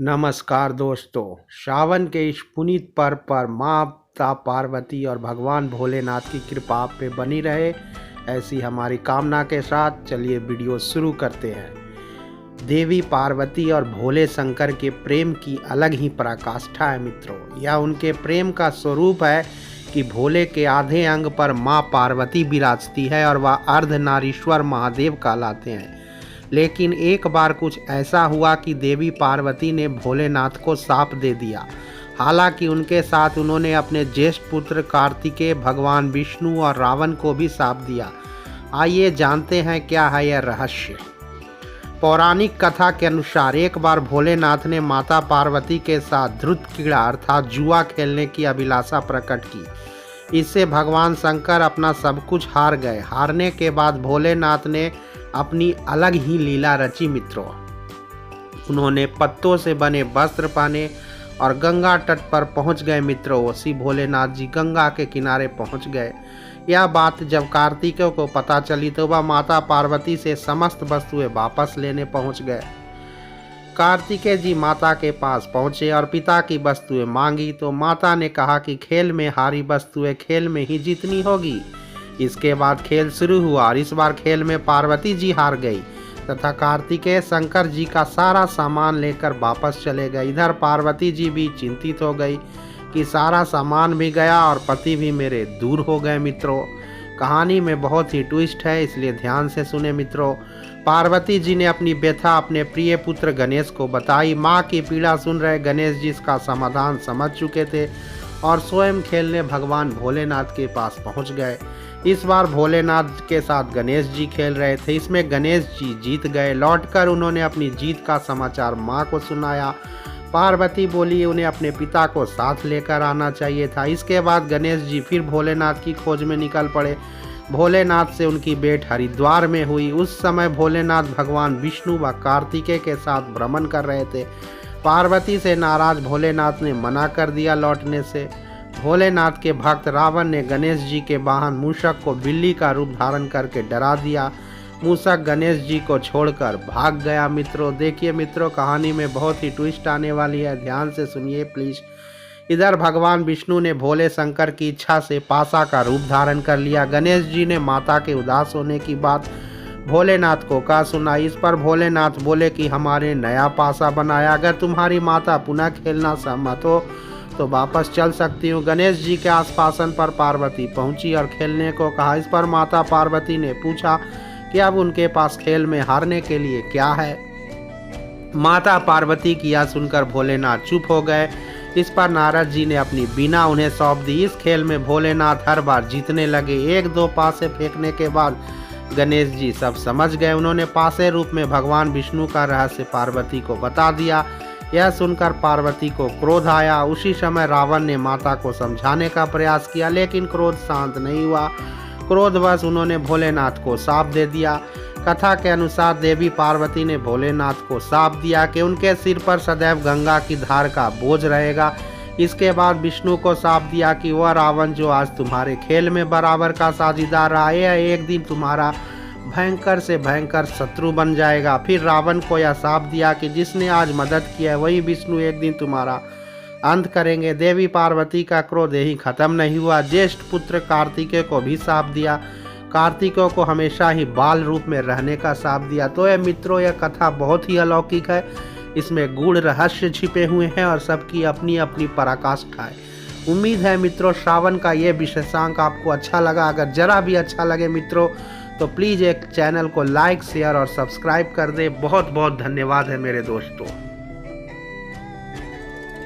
नमस्कार दोस्तों, सावन के इस पुनीत पर्व पर माता पार्वती और भगवान भोलेनाथ की कृपा आप पे बनी रहे, ऐसी हमारी कामना के साथ चलिए वीडियो शुरू करते हैं। देवी पार्वती और भोले शंकर के प्रेम की अलग ही पराकाष्ठा है मित्रों। यह उनके प्रेम का स्वरूप है कि भोले के आधे अंग पर माँ पार्वती विराजती है और वह अर्धनारीश्वर महादेव कहलाते हैं। लेकिन एक बार कुछ ऐसा हुआ कि देवी पार्वती ने भोलेनाथ को शाप दे दिया। हालांकि उनके साथ उन्होंने अपने ज्येष्ठ पुत्र कार्तिकेय, भगवान विष्णु और रावण को भी शाप दिया। आइए जानते हैं क्या है यह रहस्य। पौराणिक कथा के अनुसार एक बार भोलेनाथ ने माता पार्वती के साथ धृत क्रीड़ा अर्थात जुआ खेलने की अभिलाषा प्रकट की। इससे भगवान शंकर अपना सब कुछ हार गए। हारने के बाद भोलेनाथ ने अपनी अलग ही लीला रची मित्रों। उन्होंने पत्तों से बने वस्त्र पहने और गंगा तट पर पहुंच गए मित्रों। उसी भोलेनाथ जी गंगा के किनारे पहुंच गए। यह बात जब कार्तिकेय को पता चली तो वह माता पार्वती से समस्त वस्तुएं वापस लेने पहुंच गए। कार्तिकेय जी माता के पास पहुंचे और पिता की वस्तुएं मांगी तो माता ने कहा कि खेल में हारी वस्तुएं खेल में ही जीतनी होगी। इसके बाद खेल शुरू हुआ और इस बार खेल में पार्वती जी हार गई तथा कार्तिकेय शंकर जी का सारा सामान लेकर वापस चले गए। इधर पार्वती जी भी चिंतित हो गई कि सारा सामान भी गया और पति भी मेरे दूर हो गए मित्रों। कहानी में बहुत ही ट्विस्ट है, इसलिए ध्यान से सुने मित्रों। पार्वती जी ने अपनी व्यथा अपने प्रिय पुत्र गणेश को बताई। माँ की पीड़ा सुन रहे गणेश जी इसका समाधान समझ चुके थे और स्वयं खेलने भगवान भोलेनाथ के पास पहुंच गए। इस बार भोलेनाथ के साथ गणेश जी खेल रहे थे। इसमें गणेश जी जीत गए। लौटकर उन्होंने अपनी जीत का समाचार माँ को सुनाया। पार्वती बोली उन्हें अपने पिता को साथ लेकर आना चाहिए था। इसके बाद गणेश जी फिर भोलेनाथ की खोज में निकल पड़े। भोलेनाथ से उनकी भेंट हरिद्वार में हुई। उस समय भोलेनाथ भगवान विष्णु व कार्तिकेय के साथ भ्रमण कर रहे थे। पार्वती से नाराज भोलेनाथ ने मना कर दिया लौटने से। भोलेनाथ के भक्त रावण ने गणेश जी के वाहन मूषक को बिल्ली का रूप धारण करके डरा दिया। मूषक गणेश जी को छोड़कर भाग गया मित्रों। देखिए मित्रों, कहानी में बहुत ही ट्विस्ट आने वाली है, ध्यान से सुनिए प्लीज। इधर भगवान विष्णु ने भोले शंकर की इच्छा से पासा का रूप धारण कर लिया। गणेश जी ने माता के उदास होने की बात भोलेनाथ को कहा सुनाई। इस पर भोलेनाथ बोले कि हमारे नया पासा बनाया, अगर तुम्हारी माता पुनः खेलना सहमत हो तो वापस चल सकती हूँ। गणेश जी के आश्वासन पर पार्वती पहुंची और खेलने को कहा। इस पर माता पार्वती ने पूछा कि अब उनके पास खेल में हारने के लिए क्या है। माता पार्वती की यह सुनकर भोलेनाथ चुप हो गए। इस पर नारद जी ने अपनी बीना उन्हें सौंप दी। इस खेल में भोलेनाथ हर बार जीतने लगे। एक दो पासे फेंकने के बाद गणेश जी सब समझ गए। उन्होंने पासे रूप में भगवान विष्णु का रहस्य पार्वती को बता दिया। यह सुनकर पार्वती को क्रोध आया। उसी समय रावण ने माता को समझाने का प्रयास किया, लेकिन क्रोध शांत नहीं हुआ। क्रोधवश उन्होंने भोलेनाथ को शाप दे दिया। कथा के अनुसार देवी पार्वती ने भोलेनाथ को शाप दिया कि उनके सिर पर सदैव गंगा की धार का बोझ रहेगा। इसके बाद विष्णु को शाप दिया कि वह रावण जो आज तुम्हारे खेल में बराबर का साझीदार रहा है, एक दिन तुम्हारा भयंकर से भयंकर शत्रु बन जाएगा। फिर रावण को यह शाप दिया कि जिसने आज मदद किया है वही विष्णु एक दिन तुम्हारा अंत करेंगे। देवी पार्वती का क्रोध यही खत्म नहीं हुआ। ज्येष्ठ पुत्र कार्तिकेय को भी शाप दिया। कार्तिकेय को हमेशा ही बाल रूप में रहने का शाप दिया। तो ये मित्रों, यह कथा बहुत ही अलौकिक है। इसमें गूढ़ रहस्य छिपे हुए हैं और सबकी अपनी अपनी पराकाष्ठा है। उम्मीद है मित्रों श्रावण का ये विशेषांक आपको अच्छा लगा। अगर जरा भी अच्छा लगे मित्रों तो प्लीज़ एक चैनल को लाइक, शेयर और सब्सक्राइब कर दें। बहुत बहुत धन्यवाद है मेरे दोस्तों।